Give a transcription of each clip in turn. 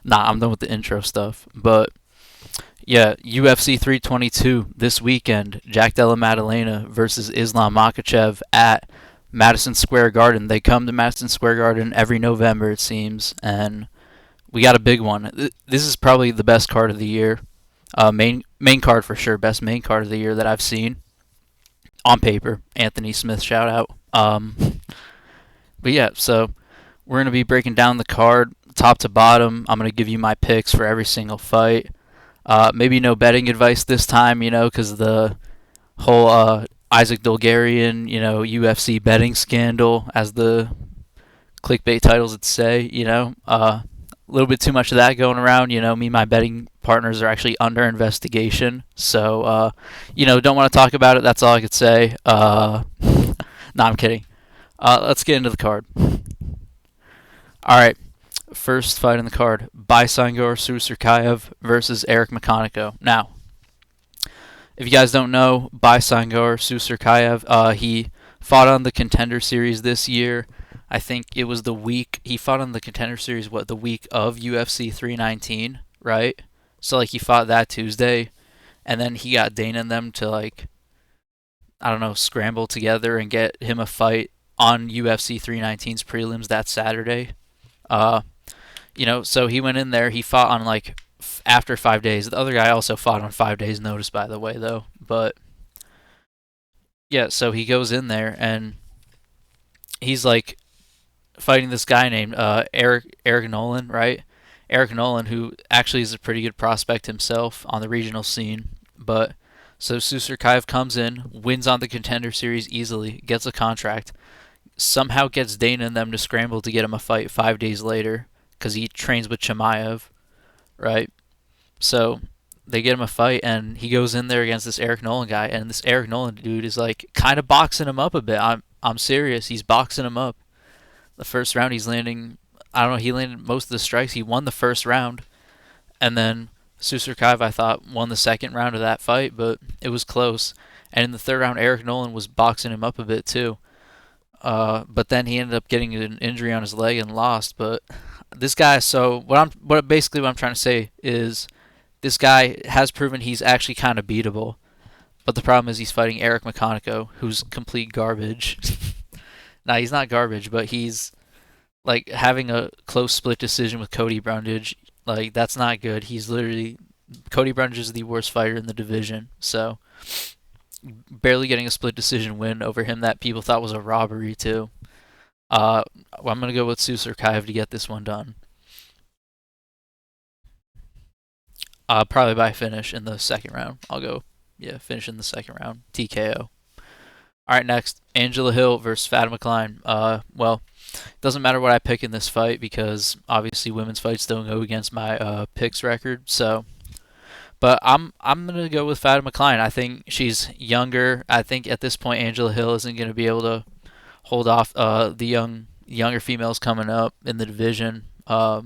Nah, I'm done with the intro stuff. But yeah, UFC 322 this weekend. Jack Della Maddalena versus Islam Makhachev at Madison Square Garden. They come to Madison Square Garden every November, it seems, and we got a big one. This is probably the best card of the year. Main card for sure, best main card of the year that I've seen on paper. Anthony Smith shout out. But yeah, so we're gonna be breaking down the card top to bottom. I'm gonna give you my picks for every single fight. Maybe no betting advice this time, because the whole Isaac Dolgarian, UFC betting scandal, as the clickbait titles would say, a little bit too much of that going around. Me and my betting partners are actually under investigation. So, don't want to talk about it. That's all I could say. No, I'm kidding. Let's get into the card. All right. First fight in the card, Bysangor Susurkayev versus Eric Makhachev. Now, if you guys don't know, Bysangor Susurkayev, he fought on the Contender Series this year. I think it was the week he fought on the Contender Series. The week of UFC 319, right? So he fought that Tuesday, and then he got Dana and them to I don't know, scramble together and get him a fight on UFC 319's prelims that Saturday. Uh, so he went in there. He fought on after 5 days. The other guy also fought on 5 days' notice, by the way, though. But yeah, so he goes in there and he's fighting this guy named Eric Nolan, right? Eric Nolan, who actually is a pretty good prospect himself on the regional scene. But so Susurkayev comes in, wins on the Contender Series easily, gets a contract, somehow gets Dana and them to scramble to get him a fight 5 days later because he trains with Chimaev, right? So they get him a fight, and he goes in there against this Eric Nolan guy, and this Eric Nolan dude is kind of boxing him up a bit. I'm serious. He's boxing him up. The first round, he's landing. I don't know. He landed most of the strikes. He won the first round, and then Susurkayev, I thought, won the second round of that fight, but it was close. And in the third round, Eric Nolan was boxing him up a bit too. But then he ended up getting an injury on his leg and lost. But this guy, so what I'm trying to say is this guy has proven he's actually kind of beatable. But the problem is he's fighting Eric Makhachev, who's complete garbage. Nah, he's not garbage, but he's having a close split decision with Cody Brundage. That's not good. He's literally Cody Brundage is the worst fighter in the division. So barely getting a split decision win over him that people thought was a robbery too. I'm gonna go with Susurkayev to get this one done. Probably by finish in the second round. I'll go, yeah, finish in the second round. TKO. All right, next, Angela Hill versus Fatima Klein. Well, doesn't matter what I pick in this fight because obviously women's fights don't go against my picks record. So, but I'm gonna go with Fatima Klein. I think she's younger. I think at this point Angela Hill isn't gonna be able to hold off the younger females coming up in the division. Yeah,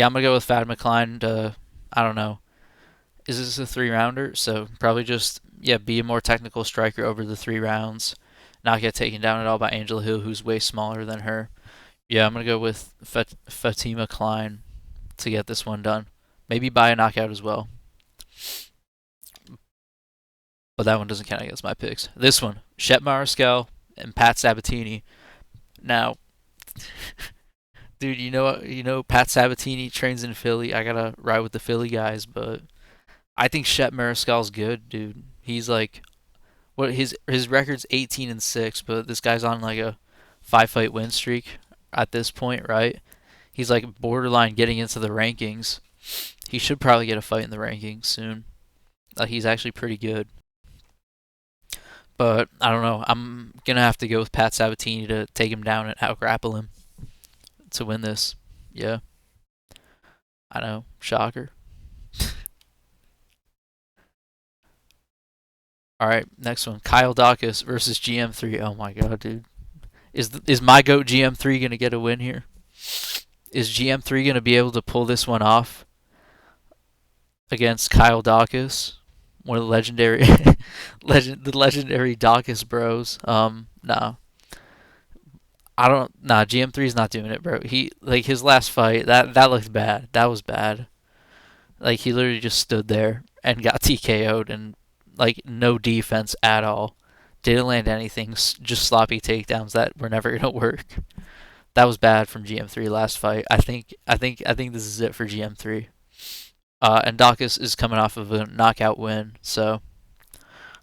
I'm gonna go with Fatima Klein to, I don't know. Is this a 3 rounder? So probably just, yeah, be a more technical striker over the 3 rounds, not get taken down at all by Angela Hill, who's way smaller than her. Yeah, I'm gonna go with Fatima Klein to get this one done. Maybe by a knockout as well. But that one doesn't count against my picks. This one, Shep Mariscal and Pat Sabatini. Now, dude, Pat Sabatini trains in Philly. I gotta ride with the Philly guys, but I think Shep Mariscal's good, dude. He's what his record's 18-6, but this guy's on a 5-fight win streak at this point, right? He's borderline getting into the rankings. He should probably get a fight in the rankings soon. He's actually pretty good. But I don't know. I'm gonna have to go with Pat Sabatini to take him down and out grapple him to win this. Yeah, I know. Shocker. All right, next one. Kyle Dawkins versus GM3. Oh my god, dude. Is my goat GM3 gonna get a win here? Is GM3 gonna be able to pull this one off against Kyle Dawkins, one of the legendary, the legendary Dawkins bros? Nah. I don't. Nah, GM3's not doing it, bro. He like his last fight that looked bad. That was bad. Like he literally just stood there and got TKO'd and like no defense at all. Didn't land anything. Just sloppy takedowns that were never gonna work. That was bad from GM3 last fight. I think this is it for GM3. And Dawkins is coming off of a knockout win, so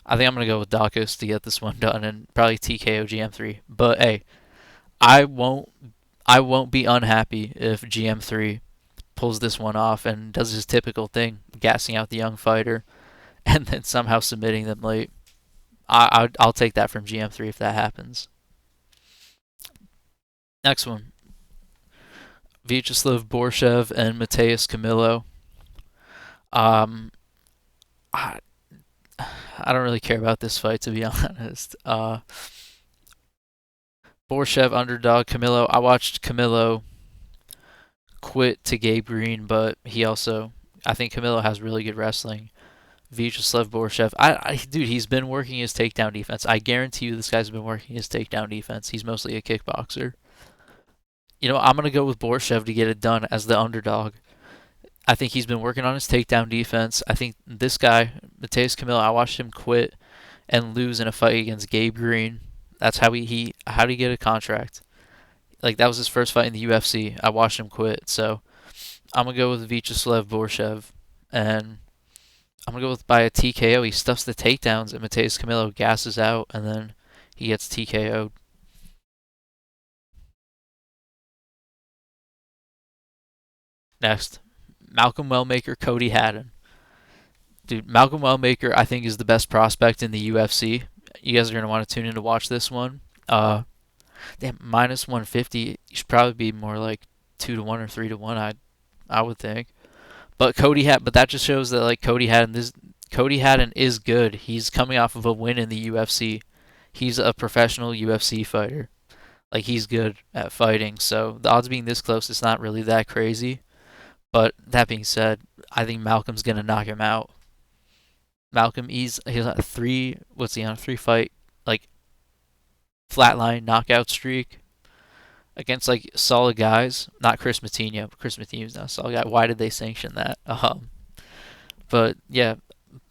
I think I'm gonna go with Dawkins to get this one done and probably TKO GM3. But hey, I won't I won't be unhappy if GM3 pulls this one off and does his typical thing, gassing out the young fighter and then somehow submitting them late. I'll take that from GM3 if that happens. Next one, Vyacheslav Borshev and Mateus Camilo. Um, I, I don't really care about this fight to be honest. Borshev underdog Camilo. I watched Camilo quit to Gabe Green, but he also I think Camilo has really good wrestling. Vyacheslav Borshev, dude, he's been working his takedown defense. I guarantee you, this guy's been working his takedown defense. He's mostly a kickboxer. I'm gonna go with Borshev to get it done as the underdog. I think he's been working on his takedown defense. I think this guy, Mateus Camilo, I watched him quit and lose in a fight against Gabe Green. That's how did he get a contract? Like that was his first fight in the UFC. I watched him quit, so I'm gonna go with Vyacheslav Borshev, and I'm gonna go with by a TKO. He stuffs the takedowns, and Mateus Camilo gasses out, and then he gets TKO'd. Next, Malcolm Wellmaker, Cody Haddon. Dude, Malcolm Wellmaker, I think is the best prospect in the UFC. You guys are gonna want to tune in to watch this one. Damn, minus 150. You should probably be more like 2 to 1 or 3 to 1. I would think. But that just shows that like Cody Haddon is good. He's coming off of a win in the UFC. He's a professional UFC fighter. Like he's good at fighting. So the odds being this close, it's not really that crazy. But that being said, I think Malcolm's gonna knock him out. Malcolm, he's on a three. What's he on a 3 fight like flatline knockout streak against like solid guys? Not Chris Matinho. Chris Matinho's not a solid guy. Why did they sanction that? But yeah,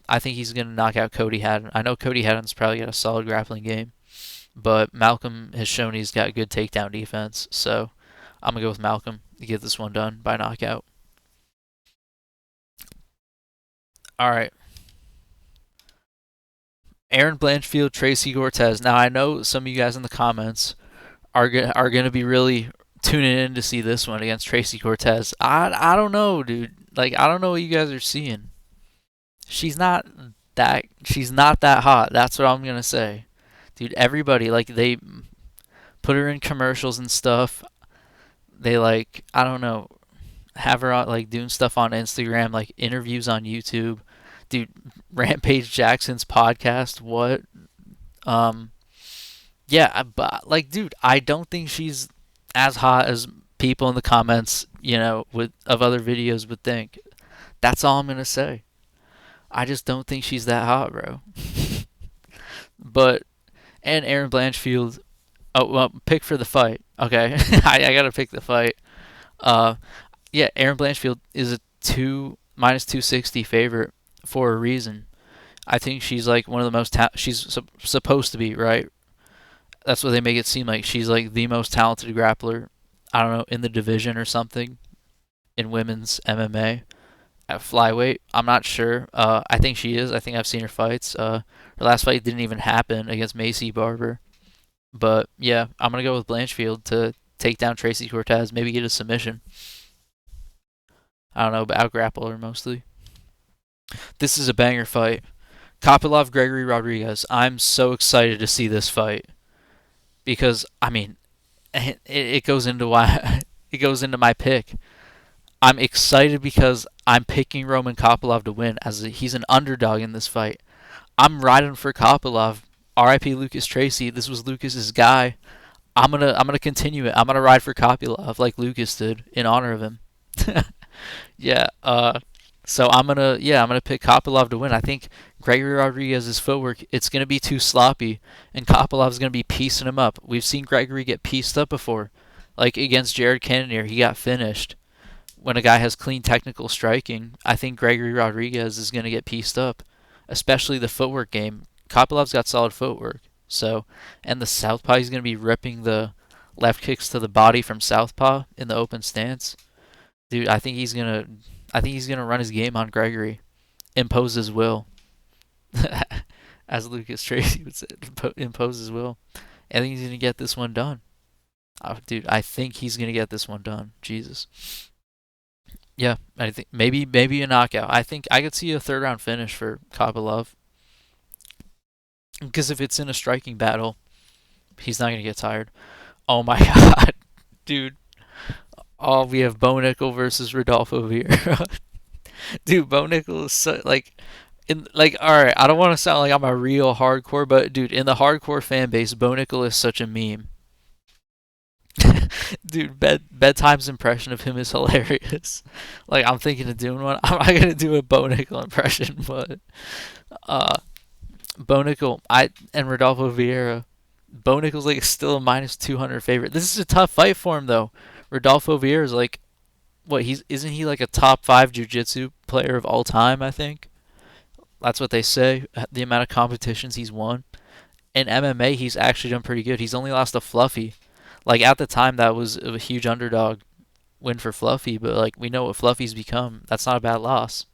I think he's gonna knock out Cody Haddon. I know Cody Haddon's probably got a solid grappling game, but Malcolm has shown he's got good takedown defense. So I'm gonna go with Malcolm to get this one done by knockout. All right, Aaron Blanchfield, Tracy Cortez. Now I know some of you guys in the comments are gonna be really tuning in to see this one against Tracy Cortez. I don't know, dude. Like I don't know what you guys are seeing. She's not that hot. That's what I'm gonna say, dude. Everybody like they put her in commercials and stuff. They like I don't know have her on like doing stuff on Instagram, like interviews on YouTube. Dude, Rampage Jackson's podcast. What? Um, yeah, but like, dude, I don't think she's as hot as people in the comments, with of other videos would think. That's all I'm gonna say. I just don't think she's that hot, bro. But and Aaron Blanchfield. Oh well, pick for the fight. Okay, I gotta pick the fight. Uh, yeah, Aaron Blanchfield is a two minus 260 favorite for a reason. I think she's like one of the most supposed to be, right? That's what they make it seem like. She's like the most talented grappler. I don't know, in the division or something in women's MMA at flyweight. I'm not sure. I think she is. I think I've seen her fights. Her last fight didn't even happen against Macy Barber. But yeah, I'm gonna go with Blanchfield to take down Tracy Cortez. Maybe get a submission. I don't know, but out grapple her mostly. This is a banger fight. Kopylov Gregory Rodriguez. I'm so excited to see this fight because I mean, it goes into why it goes into my pick. I'm excited because I'm picking Roman Kopylov to win as he's an underdog in this fight. I'm riding for Kopylov. R.I.P. Lucas Tracy. This was Lucas's guy. I'm gonna continue it. I'm gonna ride for Kopylov like Lucas did in honor of him. Yeah. So I'm gonna pick Kopylov to win. I think Gregory Rodriguez's footwork, it's gonna be too sloppy, and Kopilov's gonna be piecing him up. We've seen Gregory get pieced up before, like against Jared Cannonier, he got finished. When a guy has clean technical striking, I think Gregory Rodriguez is gonna get pieced up, especially the footwork game. Kopilov's got solid footwork, so and the southpaw, he's gonna be ripping the left kicks to the body from southpaw in the open stance. Dude, I think he's gonna run his game on Gregory, impose his will, as Lucas Tracy would say, impose his will. I think he's gonna get this one done. Dude, I think he's gonna get this one done. Jesus. Yeah, I think maybe a knockout. I think I could see a third round finish for Kopylov because if it's in a striking battle, he's not gonna get tired. Oh my god, dude. Oh, we have Bo Nickel versus Rodolfo Vieira. Dude, Bo Nickel is so, all right, I don't want to sound like I'm a real hardcore, but dude, in the hardcore fan base, Bo Nickel is such a meme. Dude, bedtime's impression of him is hilarious. Like I'm thinking of doing one. I'm not gonna do a Bo Nickel impression, but uh, Bo Nickel, I and Rodolfo Vieira. Bo Nickel's like still a minus 200 favorite. This is a tough fight for him though. Rodolfo Vieira is like what he's isn't he like a top five jiu-jitsu player of all time? I think that's what they say. The amount of competitions he's won in MMA, he's actually done pretty good. He's only lost to Fluffy. Like at the time, that was a huge underdog win for Fluffy, but like we know what Fluffy's become. That's not a bad loss.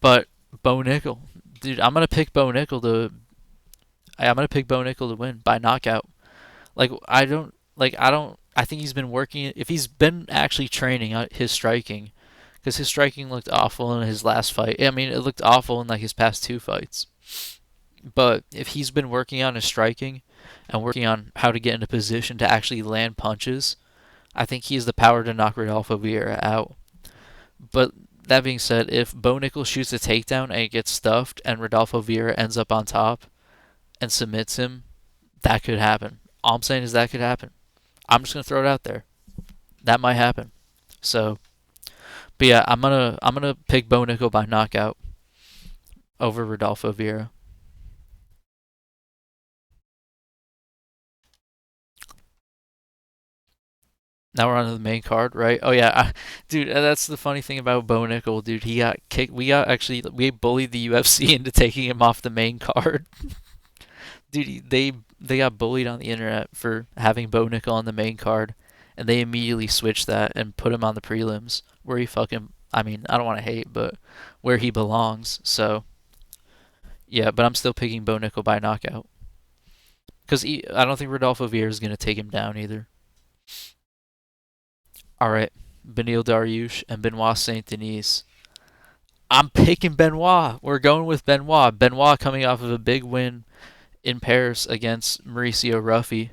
But Bo Nickel, dude, I'm gonna pick Bo Nickel to win by knockout. Like I think he's been working. If he's been actually training his striking, because his striking looked awful in his last fight. I mean, it looked awful in like his past two fights. But if he's been working on his striking and working on how to get into position to actually land punches, I think he has the power to knock Rodolfo Vieira out. But that being said, if Bo Nickel shoots a takedown and it gets stuffed and Rodolfo Vieira ends up on top and submits him, that could happen. All I'm saying is that could happen. I'm just gonna throw it out there. That might happen. So, but yeah, I'm gonna pick Bo Nickel by knockout over Rodolfo Vieira. Now we're on to the main card, right? Oh yeah, dude, that's the funny thing about Bo Nickel, dude. He got kicked. We bullied the UFC into taking him off the main card. Dude, they got bullied on the internet for having Bo Nickel on the main card, and they immediately switched that and put him on the prelims, where he fucking. I mean, I don't want to hate, but where he belongs. So yeah, but I'm still picking Bo Nickel by knockout because I don't think Rodolfo Vieira is gonna take him down either. All right, Benil Dariush and Benoit Saint Denis. I'm picking Benoit. We're going with Benoit. Benoit coming off of a big win in Paris against Mauricio Ruffy.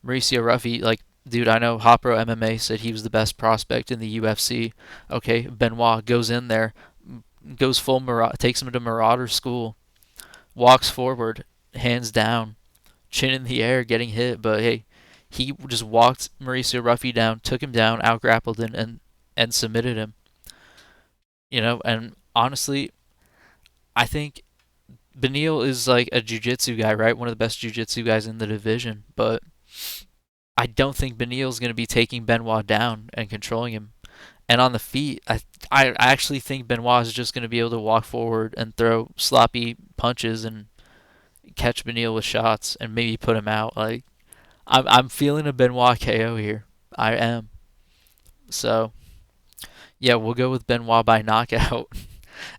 Mauricio Ruffy, like, dude, I know Hopro MMA said he was the best prospect in the UFC. Okay, Benoit goes in there, goes full takes him to Marauder school, walks forward, hands down, chin in the air, getting hit, but hey, he just walked Mauricio Ruffy down, took him down, out grappled him, and submitted him. And honestly, I think Benil is like a jiu-jitsu guy, right? One of the best jiu-jitsu guys in the division, but I don't think Benil's going to be taking Benoit down and controlling him. And on the feet, I actually think Benoit is just going to be able to walk forward and throw sloppy punches and catch Benil with shots and maybe put him out. Like I'm feeling a Benoit KO here. I am. So yeah, we'll go with Benoit by knockout.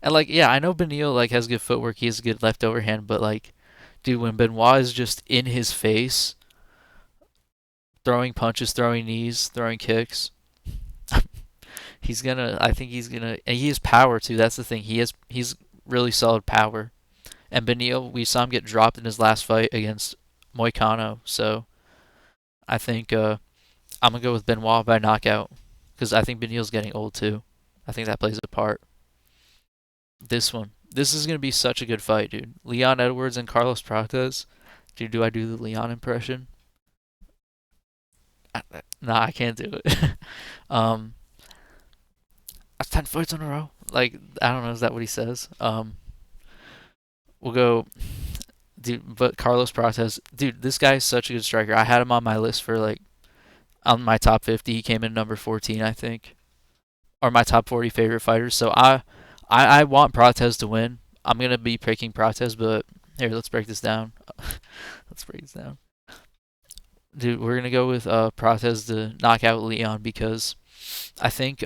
And like, yeah, I know Benil like has good footwork. He has a good left overhand, but like, dude, when Benoit is just in his face, throwing punches, throwing knees, throwing kicks, he's gonna. I think he's gonna. And he has power too. That's the thing. He's really solid power. And Benil, we saw him get dropped in his last fight against Moicano. So I think I'm gonna go with Benoit by knockout because I think Benil's getting old too. I think that plays a part. This one. This is gonna be such a good fight, dude. Leon Edwards and Carlos Prates. Dude, do I do the Leon impression? Nah, I can't do it. um, 10 fights in a row. Like, I don't know, is that what he says? We'll go, dude, but Carlos Prates, dude, this guy is such a good striker. I had him on my list for like, on my top 50. He came in number 14, I think, or my top 40 favorite fighters. So I want Prates to win. I'm going to be picking Prates, but here, let's break this down. Let's break this down. Dude, we're going to go with Prates to knock out Leon because I think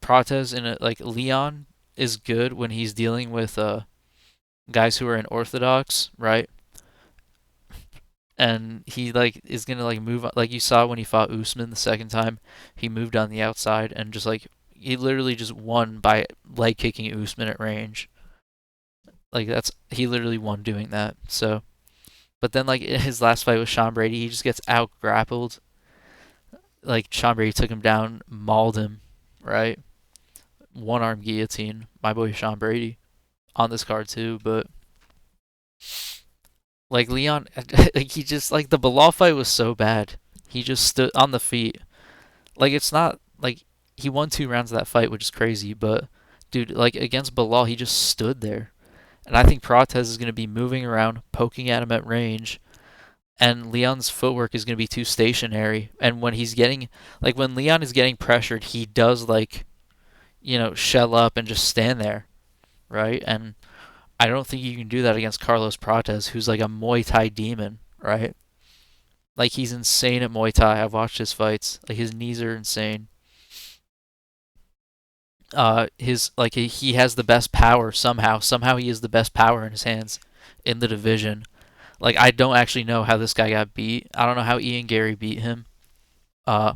Prates in a, like Leon is good when he's dealing with guys who are unorthodox, right? And he like is gonna like move like you saw when he fought Usman the second time. He moved on the outside and just like he literally just won by leg kicking Usman at range. Like that's he literally won doing that. So, but then like in his last fight with Sean Brady, he just gets out grappled. Like Sean Brady took him down, mauled him, right? One arm guillotine. My boy Sean Brady on this card too, but like Leon, like he just like the Bilal fight was so bad. He just stood on the feet. Like it's not like he won 2 rounds of that fight, which is crazy. But dude, like against Bilal, he just stood there. And I think Prates is going to be moving around, poking at him at range, and Leon's footwork is going to be too stationary. And when he's getting like when Leon is getting pressured, he does like shell up and just stand there, right? And I don't think you can do that against Carlos Prates, who's like a Muay Thai demon, right? Like he's insane at Muay Thai. I've watched his fights. Like his knees are insane. His like he has the best power somehow. Somehow he has the best power in his hands in the division. Like I don't actually know how this guy got beat. I don't know how Ian Gary beat him. Uh,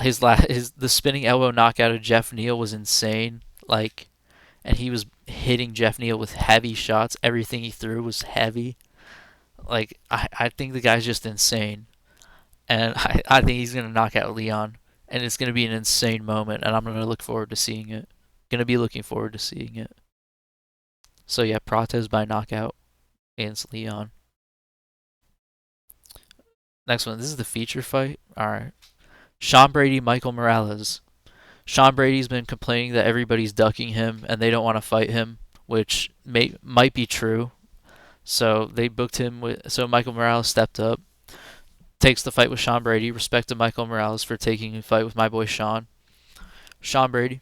his the spinning elbow knockout of Jeff Neal was insane. Like, and he was hitting Jeff Neal with heavy shots. Everything he threw was heavy. Like I think the guy's just insane, and I think he's gonna knock out Leon, and it's gonna be an insane moment, and I'm gonna look forward to seeing it. Gonna be looking forward to seeing it. So yeah, Prates by knockout against Leon. Next one. This is the feature fight. All right. Sean Brady, Michael Morales. Sean Brady's been complaining that everybody's ducking him and they don't want to fight him, which might be true. So they booked him with. So Michael Morales stepped up, takes the fight with Sean Brady. Respect to Michael Morales for taking a fight with my boy Sean. Sean Brady,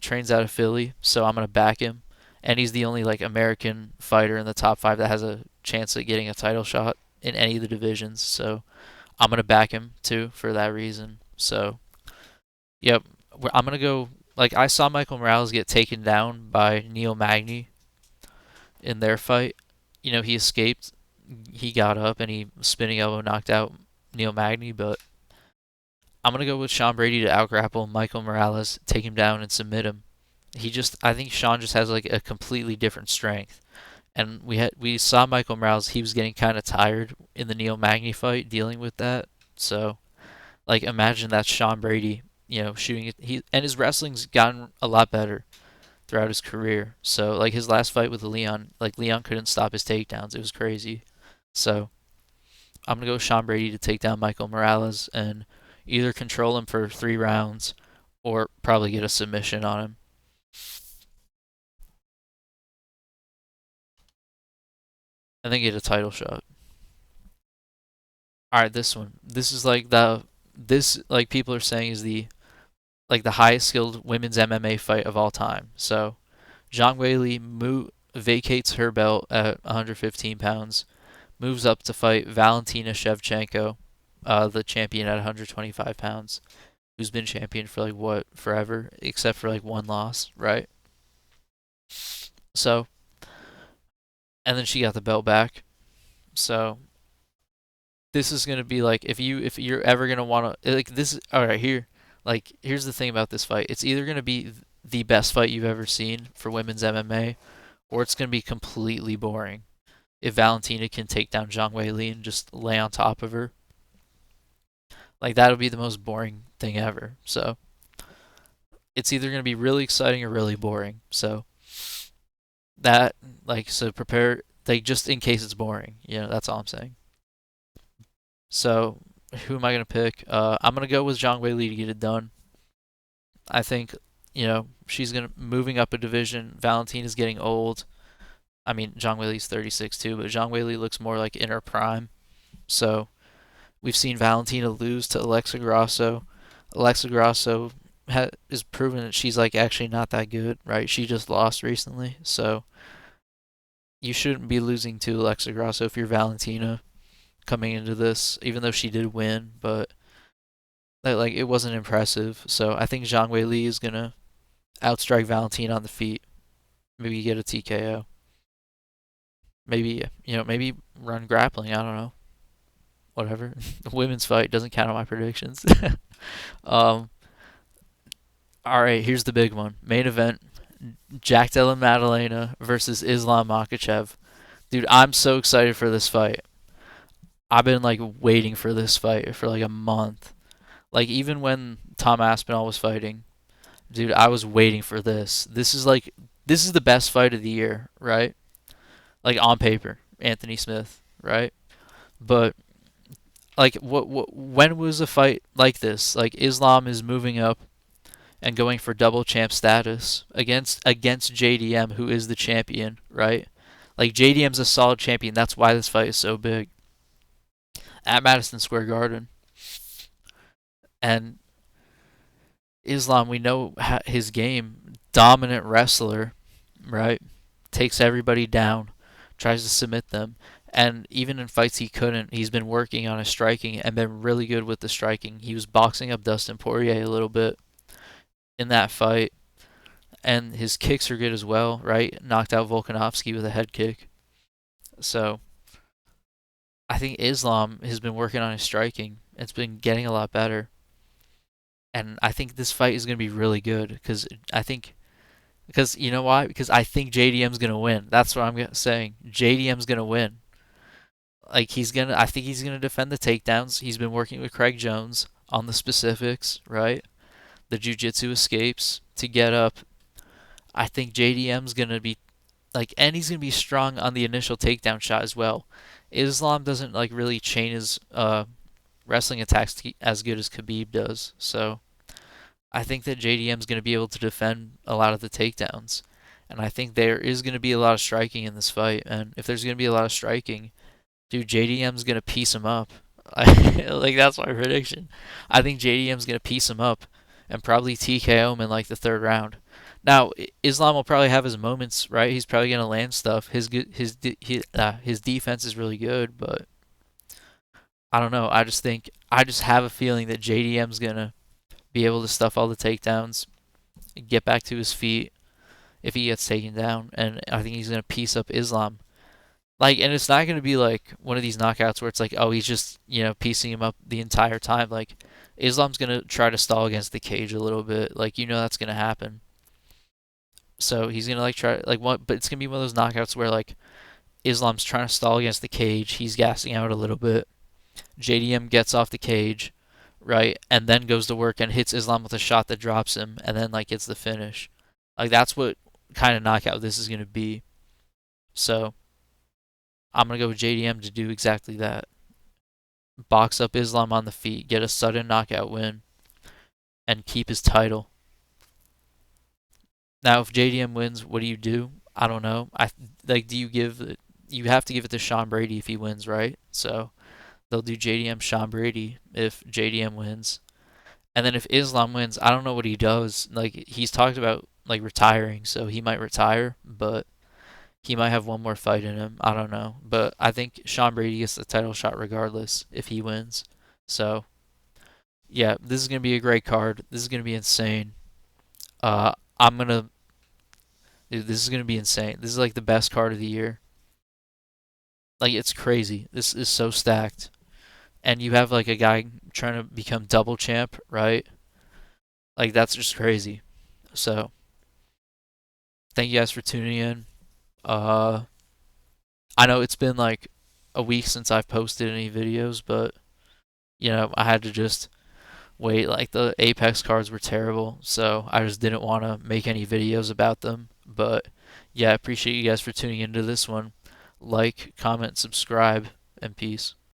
trains out of Philly, so I'm gonna back him. And he's the only like American fighter in the top 5 that has a chance at getting a title shot in any of the divisions. So I'm gonna back him too for that reason. So, yep, I'm gonna go. Like I saw Michael Morales get taken down by Neil Magny in their fight. He escaped. He got up and he spinning elbow knocked out Neil Magny. But I'm gonna go with Sean Brady to outgrapple Michael Morales, take him down and submit him. I think Sean just has like a completely different strength. And we saw Michael Morales. He was getting kind of tired in the Neil Magny fight, dealing with that. So, like, imagine that's Sean Brady, shooting it. And his wrestling's gotten a lot better throughout his career. So, like his last fight with Leon, like Leon couldn't stop his takedowns. It was crazy. So, I'm gonna go Sean Brady to take down Michael Morales and either control him for 3 rounds or probably get a submission on him. And then get a title shot. All right, this one. This like people are saying is the highest skilled women's MMA fight of all time. So, Zhang Weili vacates her belt at 115 pounds, moves up to fight Valentina Shevchenko, the champion at 125 pounds, who's been champion for like what forever, except for like one loss, right? So, and then she got the belt back. So this is gonna be like if you're ever gonna wanna like this. All right, here's the thing about this fight. It's either gonna be the best fight you've ever seen for women's MMA, or it's gonna be completely boring. If Valentina can take down Zhang Weili and just lay on top of her, like that'll be the most boring thing ever. So it's either gonna be really exciting or really boring. So that so prepare like just in case it's boring. That's all I'm saying. So who am I gonna pick? I'm gonna go with Zhang Weili to get it done. I think she's gonna moving up a division. Valentina's getting old. I mean, Zhang Weili's 36 too, but Zhang Weili looks more like in her prime. So we've seen Valentina lose to Alexa Grasso. Alexa Grasso is proven that she's like actually not that good, right? She just lost recently, so you shouldn't be losing to Alexa Grasso if you're Valentina coming into this, even though she did win, but like it wasn't impressive. So I think Zhang Weili is gonna outstrike Valentina on the feet. Maybe get a TKO. Maybe maybe run grappling. I don't know. Whatever. The women's fight doesn't count on my predictions. um. All right. Here's the big one. Main event: Jack Della Maddalena versus Islam Makhachev. Dude, I'm so excited for this fight. I've been like waiting for this fight for like a month. Like even when Tom Aspinall was fighting, dude, I was waiting for this. This is the best fight of the year, right? Like on paper, Anthony Smith, right? But like what when was a fight like this? Like Islam is moving up and going for double champ status against JDM, who is the champion, right? Like JDM's a solid champion. That's why this fight is so big at Madison Square Garden. And Islam, we know his game, dominant wrestler, right? Takes everybody down, tries to submit them, and even in fights he couldn't, he's been working on his striking and been really good with the striking. He was boxing up Dustin Poirier a little bit in that fight, and his kicks are good as well, right? Knocked out Volkanovski with a head kick. So I think Islam has been working on his striking. It's been getting a lot better. And I think this fight is going to be really good because you know why? Because I think JDM's going to win. That's what I'm saying. JDM's going to win. I think he's going to defend the takedowns. He's been working with Craig Jones on the specifics, right? The jiu-jitsu escapes to get up. I think JDM's going to be and he's going to be strong on the initial takedown shot as well. Islam doesn't really chain his wrestling attacks as good as Khabib does. So I think that JDM's going to be able to defend a lot of the takedowns. And I think there is going to be a lot of striking in this fight. And if there's going to be a lot of striking, dude, JDM's going to piece him up. That's my prediction. I think JDM's going to piece him up and probably TKO him in the third round. Now, Islam will probably have his moments, right? He's probably going to land stuff. His defense is really good, but I don't know. I just have a feeling that JDM's going to be able to stuff all the takedowns, get back to his feet if he gets taken down, and I think he's going to piece up Islam. And it's not going to be like one of these knockouts where it's like, oh, he's just, piecing him up the entire time. Islam's going to try to stall against the cage a little bit. That's going to happen. So he's going to try, but it's going to be one of those knockouts where Islam's trying to stall against the cage. He's gassing out a little bit. JDM gets off the cage, right, and then goes to work and hits Islam with a shot that drops him, and then gets the finish. That's what kind of knockout this is going to be. So I'm going to go with JDM to do exactly that. Box up Islam on the feet, get a sudden knockout win, and keep his title. Now, if JDM wins, what do you do? I don't know. Do you you have to give it to Sean Brady if he wins, right? So they'll do JDM Sean Brady if JDM wins. And then if Islam wins, I don't know what he does. He's talked about retiring, so he might retire, but he might have one more fight in him. I don't know. But I think Sean Brady gets the title shot regardless if he wins. So yeah, this is going to be a great card. This is going to be insane. Dude, this is going to be insane. This is the best card of the year. It's crazy. This is so stacked. And you have a guy trying to become double champ, right? That's just crazy. So thank you guys for tuning in. I know it's been a week since I've posted any videos, but I had to just wait. The Apex cards were terrible, so I just didn't want to make any videos about them. But yeah, I appreciate you guys for tuning into this one. Comment, subscribe, and peace.